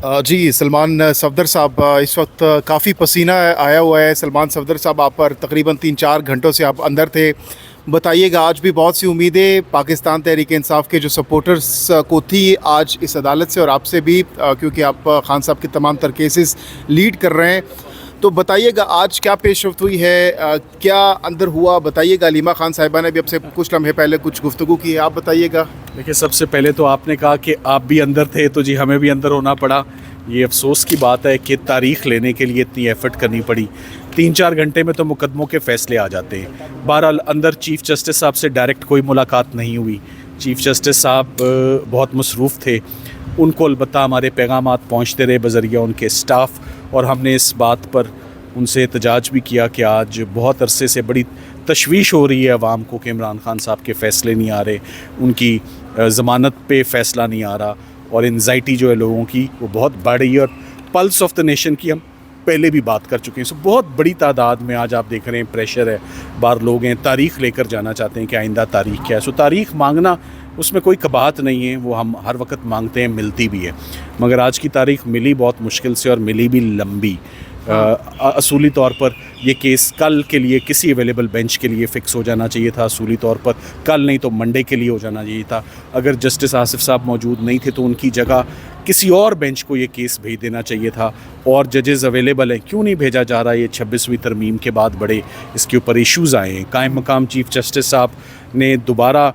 जी, सलमान सफ़दर साहब, इस वक्त काफ़ी पसीना आया हुआ है। सलमान सफ़दर साहब, आप पर तकरीबन 3-4 घंटों से आप अंदर थे। बताइएगा, आज भी बहुत सी उम्मीदें पाकिस्तान तहरीक इंसाफ के जो सपोर्टर्स को थी आज इस अदालत से और आपसे भी, क्योंकि आप खान साहब के तमाम तर केसेस लीड कर रहे हैं। तो बताइएगा आज क्या पेशरफ्त हुई है, क्या अंदर हुआ, बताइएगा। अलीमा खान साहिबा ने भी आपसे कुछ लम्हे पहले कुछ गुफ्तगू की है, आप बताइएगा। देखिए, सबसे पहले तो आपने कहा कि आप भी अंदर थे, तो जी हमें भी अंदर होना पड़ा। ये अफसोस की बात है कि तारीख़ लेने के लिए इतनी एफ़र्ट करनी पड़ी। 3-4 घंटे में तो मुकदमों के फ़ैसले आ जाते हैं। बहरहाल अंदर चीफ़ जस्टिस साहब से डायरेक्ट कोई मुलाकात नहीं हुई। चीफ़ जस्टिस साहब बहुत मसरूफ़ थे। उनको अलबत्ता हमारे पैगामात पहुँचते रहे बज़रिया उनके स्टाफ़, और हमने इस बात पर उनसे एहतजाज भी किया कि आज बहुत अरसे से बड़ी तशवीश हो रही है अवाम को कि इमरान खान साहब के फ़ैसले नहीं आ रहे, उनकी ज़मानत पे फ़ैसला नहीं आ रहा, और एंजाइटी जो है लोगों की वो बहुत बढ़ रही है। और पल्स ऑफ द नेशन की हम पहले भी बात कर चुके हैं। सो बहुत बड़ी तादाद में आज आप देख रहे हैं प्रेशर है, बाहर लोग हैं, तारीख़ लेकर जाना चाहते हैं कि आइंदा तारीख़ क्या है। सो तारीख़ मांगना उसमें कोई कबाहत नहीं है, वो हम हर वक्त मांगते हैं, मिलती भी है। मगर आज की तारीख़ मिली बहुत मुश्किल से और मिली भी लंबी। असूली तौर पर ये केस कल के लिए किसी अवेलेबल बेंच के लिए फ़िक्स हो जाना चाहिए था। असूली तौर पर कल नहीं तो मंडे के लिए हो जाना चाहिए था। अगर जस्टिस आसिफ साहब मौजूद नहीं थे तो उनकी जगह किसी और बेंच को ये केस भेज देना चाहिए था। और जजेस अवेलेबल हैं, क्यों नहीं भेजा जा रहा? ये 26वीं तरमीम के बाद बड़े इसके ऊपर इश्यूज़ आए हैं। कायम मकाम चीफ़ जस्टिस साहब ने दोबारा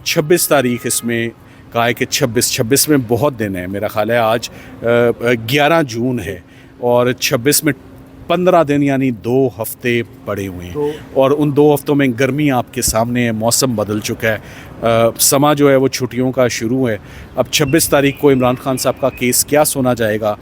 26 तारीख इसमें कहा है कि 26 में बहुत दिन है। मेरा ख़्याल है आज 11 जून है और 26 में 15 दिन यानी 2 हफ्ते पड़े हुए हैं। और उन 2 हफ्तों में गर्मी आपके सामने है, मौसम बदल चुका है, समा जो है वो छुट्टियों का शुरू है। अब 26 तारीख को इमरान खान साहब का केस क्या सुना जाएगा,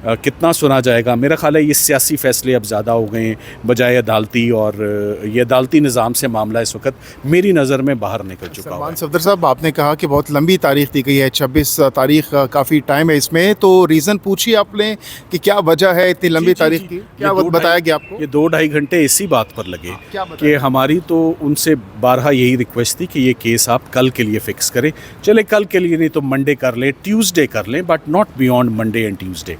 कितना सुना जाएगा? मेरा ख़्याल है ये सियासी फ़ैसले अब ज़्यादा हो गए हैं बजाय अदालती, और ये अदालती निज़ाम से मामला इस वक्त मेरी नज़र में बाहर निकल चुका है। सलमान सफ़दर साहब, आपने कहा कि बहुत लंबी तारीख़ दी गई है, 26 तारीख़ काफ़ी टाइम है इसमें, तो रीज़न पूछिए आपने कि क्या वजह है इतनी लंबी तारीख़ की? क्या बताया गया आपको? ये 2-2.5 घंटे इसी बात पर लगे कि हमारी तो उनसे बारहा यही रिक्वेस्ट थी कि ये केस आप कल के लिए फ़िक्स करें। चले कल के लिए नहीं तो मंडे कर लें, ट्यूसडे कर लें, but not beyond Monday and Tuesday.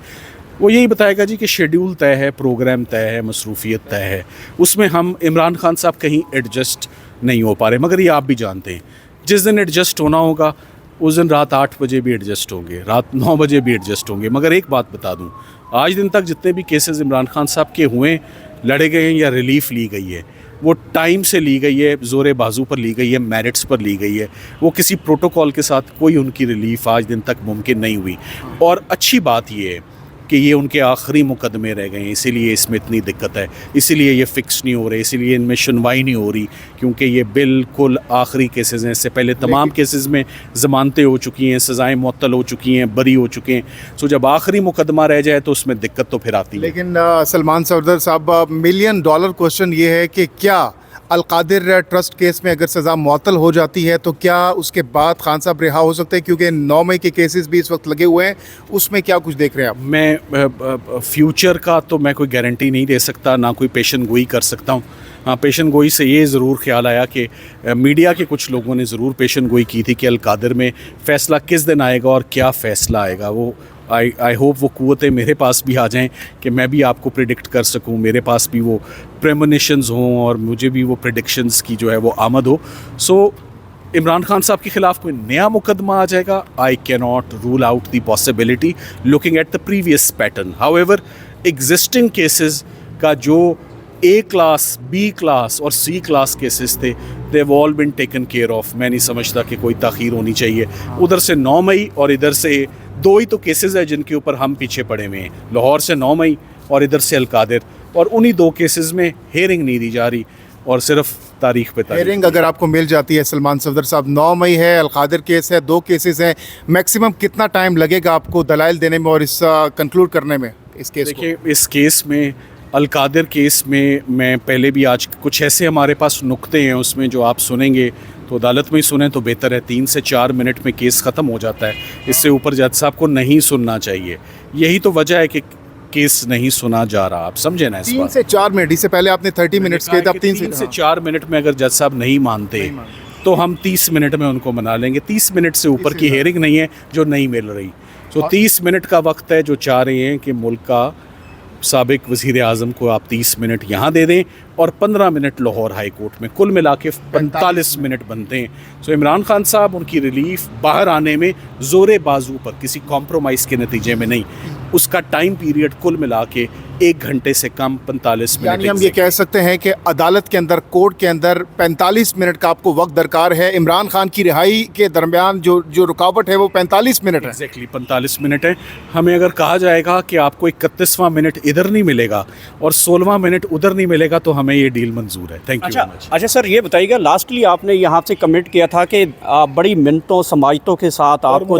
वो यही बताएगा जी कि शेड्यूल तय है, प्रोग्राम तय है, मसरूफियत तय है, उसमें हम इमरान खान साहब कहीं एडजस्ट नहीं हो पा रहे। मगर ये आप भी जानते हैं, जिस दिन एडजस्ट होना होगा उस दिन रात 8 बजे भी एडजस्ट होंगे, रात 9 बजे भी एडजस्ट होंगे। मगर एक बात बता दूं, आज दिन तक जितने भी केसेस इमरान खान साहब के हुए, लड़े गए हैं या रिलीफ ली गई है, वो टाइम से ली गई है, ज़ोरे बाजू पर ली गई है, मेरिट्स पर ली गई है। वो किसी प्रोटोकॉल के साथ कोई उनकी रिलीफ आज दिन तक मुमकिन नहीं हुई। और अच्छी बात ये है कि ये उनके आखिरी मुकदमे रह गए हैं, इसीलिए इसमें इतनी दिक्कत है, इसीलिए ये फ़िक्स नहीं हो रहे, इसीलिए इनमें सुनवाई नहीं हो रही, क्योंकि ये बिल्कुल आखिरी केसेस हैं। इससे पहले तमाम केसेस में ज़मानतें हो चुकी हैं, सज़ाएँ मुअत्तल हो चुकी हैं, बरी हो चुके हैं। सो जब आखिरी मुकदमा रह जाए तो उसमें दिक्कत तो फिर आती है। लेकिन सलमान सफ़दर साहब, $1 मिलियन क्वेश्चन ये है कि क्या अलकादिर ट्रस्ट केस में अगर सज़ा मुअत्तल हो जाती है तो क्या उसके बाद खान साहब रिहा हो सकते हैं? क्योंकि 9 मई के केसेस भी इस वक्त लगे हुए हैं, उसमें क्या कुछ देख रहे हैं आप? मैं फ्यूचर का तो मैं कोई गारंटी नहीं दे सकता, ना कोई पेशन गोई कर सकता हूँ। हाँ, पेशन गोई से ये ज़रूर ख्याल आया कि मीडिया के कुछ लोगों ने ज़रूर पेशन गोई की थी कि अलकादिर में फ़ैसला किस दिन आएगा और क्या फ़ैसला आएगा। वो आई होप वो क़ुव्वतें मेरे पास भी आ जाएं कि मैं भी आपको प्रिडिक्ट कर सकूं, मेरे पास भी वो प्रेमोनिशंस हों और मुझे भी वो प्रिडिक्शंस की जो है वो आमद हो। सो इमरान खान साहब के ख़िलाफ़ कोई नया मुकदमा आ जाएगा, I can not rule out the possibility looking at the previous pattern. However existing cases का जो A क्लास, B क्लास और C क्लास केसेस थे, they have all been taken care of. मैं नहीं समझता कि कोई ताख़ीर होनी चाहिए। उधर से 9 मई और इधर से 2 ही तो केसेस हैं जिनके ऊपर हम पीछे पड़े हुए हैं, लाहौर से 9 मई और इधर से अलकादिर, और उन्हीं 2 केसेस में हेयरिंग नहीं दी जा रही और सिर्फ तारीख पे तारीख। हेयरिंग अगर आपको मिल जाती है सलमान सफ़दर साहब, 9 मई है, अलकादिर केस है, 2 केसेस हैं, मैक्सिमम कितना टाइम लगेगा आपको दलाइल देने में और इस कंक्लूड करने में इस केस को? देखिए, इस केस में, अलकादिर केस में, मैं पहले भी आज कुछ ऐसे हमारे पास नुक्ते हैं उसमें जो आप सुनेंगे तो अदालत में ही सुने तो बेहतर है। 3 से 4 मिनट में केस ख़त्म हो जाता है, इससे ऊपर जज साहब को नहीं सुनना चाहिए। यही तो वजह है कि केस नहीं सुना जा रहा। आप समझे ना इस बात? 3 से 4 मिनट, इससे पहले आपने 30 मिनट्स के, तब 3 से 4 मिनट में अगर जज साहब नहीं मानते तो हम 30 मिनट में उनको मना लेंगे। 30 मिनट से ऊपर की हेयरिंग नहीं है जो नहीं मिल रही। तो 30 मिनट का वक्त है जो चाह रहे हैं कि मुल्क का साबिक वज़ीर आज़म को आप 30 मिनट यहाँ दे दें और 15 मिनट लाहौर हाई कोर्ट में, कुल मिला के 45 मिनट बनते हैं। सो इमरान खान साहब उनकी रिलीफ बाहर आने में ज़ोरे बाजू पर, किसी कॉम्प्रोमाइज़ के नतीजे में नहीं, उसका टाइम पीरियड कुल मिला के 1 घंटे से कम 45 मिनट। यानी हम ये कह सकते हैं कि अदालत के अंदर, कोर्ट के अंदर 45 मिनट का आपको वक्त दरकार है। इमरान खान की रिहाई के दरमियान जो रुकावट है वो 45 मिनट है। एग्जैक्टली 45 मिनट है। हमें अगर कहा जाएगा कि आपको 31वां मिनट इधर नहीं मिलेगा और 16वां मिनट उधर नहीं मिलेगा तो हमें ये डील मंजूर है। Thank you very much. अच्छा सर, ये बताइएगा, लास्टली आपने यहाँ से कमेंट किया था कि बड़ी मिन्नतों समाइतों के साथ आपको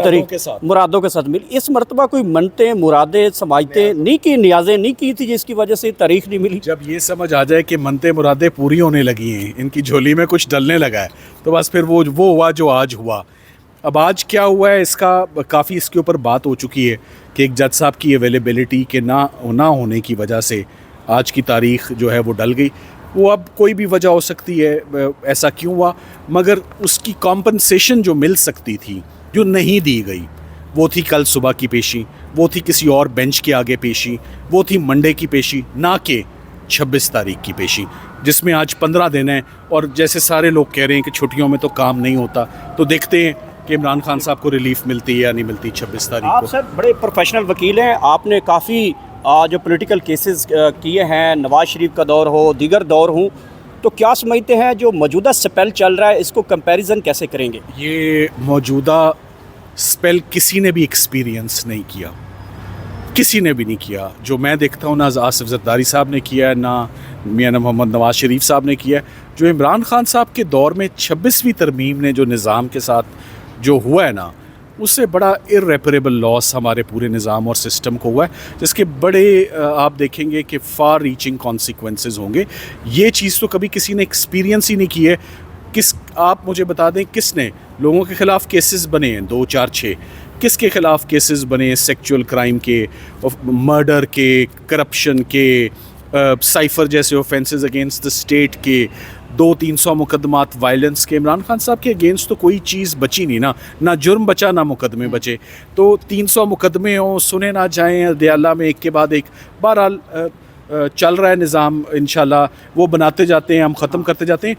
मुरादों के साथ मिली। इस मरतबा कोई मन्नतें, मुरादें, समाइतें नहीं की, नियाजें नहीं की थी जिसकी वजह से तारीख नहीं मिली? जब ये समझ आ जाए कि मनते मुरादे पूरी होने लगी हैं, इनकी झोली में कुछ डलने लगा है, तो बस फिर वो हुआ जो आज हुआ। अब आज क्या हुआ है इसका काफ़ी इसके ऊपर बात हो चुकी है कि एक जज साहब की अवेलेबिलिटी के ना होने की वजह से आज की तारीख जो है वो डल गई। वो अब कोई भी वजह हो सकती है ऐसा क्यों हुआ, मगर उसकी कॉम्पनसेशन जो मिल सकती थी जो नहीं दी गई, वो थी कल सुबह की पेशी, वो थी किसी और बेंच के आगे पेशी, वो थी मंडे की पेशी, ना कि 26 तारीख की पेशी, जिसमें आज 15 दिन है। और जैसे सारे लोग कह रहे हैं कि छुट्टियों में तो काम नहीं होता, तो देखते हैं कि इमरान खान साहब को रिलीफ मिलती है या नहीं मिलती 26 तारीख को। आप सर बड़े प्रोफेशनल वकील हैं, आपने काफ़ी जो पॉलिटिकल केसेस किए हैं, नवाज शरीफ का दौर हो, दीगर दौर हो, तो क्या समझते हैं जो मौजूदा स्पेल चल रहा है इसको कंपैरिजन कैसे करेंगे? ये मौजूदा स्पेल किसी ने भी एक्सपीरियंस नहीं किया, किसी ने भी नहीं किया। जो मैं देखता हूँ, ना आसिफ जरदारी साहब ने किया है, ना मियां मोहम्मद नवाज शरीफ साहब ने किया है। जो इमरान खान साहब के दौर में 26वीं तरमीम ने जो निज़ाम के साथ जो हुआ है ना, उससे बड़ा इर्रेपरेबल लॉस हमारे पूरे निज़ाम और सिस्टम को हुआ है, जिसके बड़े आप देखेंगे कि फार रीचिंग कॉन्सिक्वेंसेस होंगे। ये चीज़ तो कभी किसी ने एक्सपीरियंस ही नहीं की है। आप मुझे बता दें, किसने लोगों के ख़िलाफ़ केसेस बने हैं 2, 4, 6? किसके ख़िलाफ़ केसेस बने हैं? सेक्चुअल क्राइम के, मर्डर के, करप्शन के, साइफ़र जैसे ऑफेंसेस अगेंस्ट द स्टेट के, 200-300 मुकदमात वायलेंस के। इमरान खान साहब के अगेंस्ट तो कोई चीज़ बची नहीं ना जुर्म बचा, ना मुकदमे बचे। तो 300 मुकदमे हों, सुने ना जाएँ अदयाला में एक के बाद एक। बहरहाल चल रहा है निज़ाम, इंशाल्लाह वो बनाते जाते हैं, हम ख़त्म करते जाते हैं।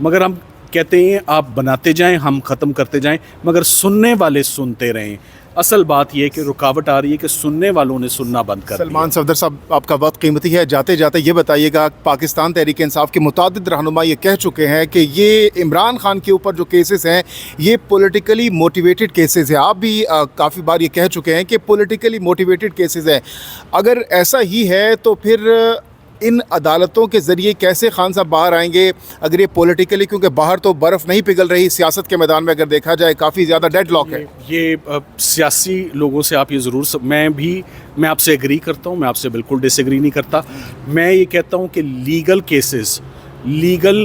मगर हम कहते हैं आप बनाते जाएं, हम ख़त्म करते जाएं, मगर सुनने वाले सुनते रहें। असल बात यह कि रुकावट आ रही है कि सुनने वालों ने सुनना बंद कर दिया। सलमान सफदर साहब, आपका वक्त कीमती है, जाते जाते ये बताइएगा, पाकिस्तान तहरीक इंसाफ के मुतादिद रहनुमा ये कह चुके हैं कि ये इमरान खान के ऊपर जो केसेस हैं ये पॉलिटिकली मोटिवेटेड केसेस हैं। आप भी काफ़ी बार ये कह चुके हैं कि पॉलिटिकली मोटिवेटेड केसेस हैं। अगर ऐसा ही है तो फिर इन अदालतों के ज़रिए कैसे खान साहब बाहर आएंगे अगर ये पॉलिटिकली, क्योंकि बाहर तो बर्फ़ नहीं पिघल रही, सियासत के मैदान में अगर देखा जाए काफ़ी ज़्यादा डेडलॉक है। ये सियासी लोगों से आप ये ज़रूर मैं आपसे एग्री करता हूँ, मैं आपसे बिल्कुल डिसएग्री नहीं करता। मैं ये कहता हूँ कि लीगल केसेस, लीगल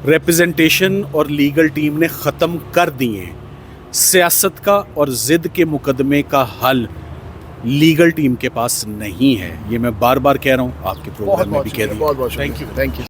रिप्रेजेंटेशन और लीगल टीम ने ख़त्म कर दिए हैं। सियासत का और ज़िद के मुकदमे का हल लीगल टीम के पास नहीं है। ये मैं बार बार कह रहा हूँ, आपके प्रोग्राम में भी कह रहा हूँ। बहुत बहुत थैंक यू।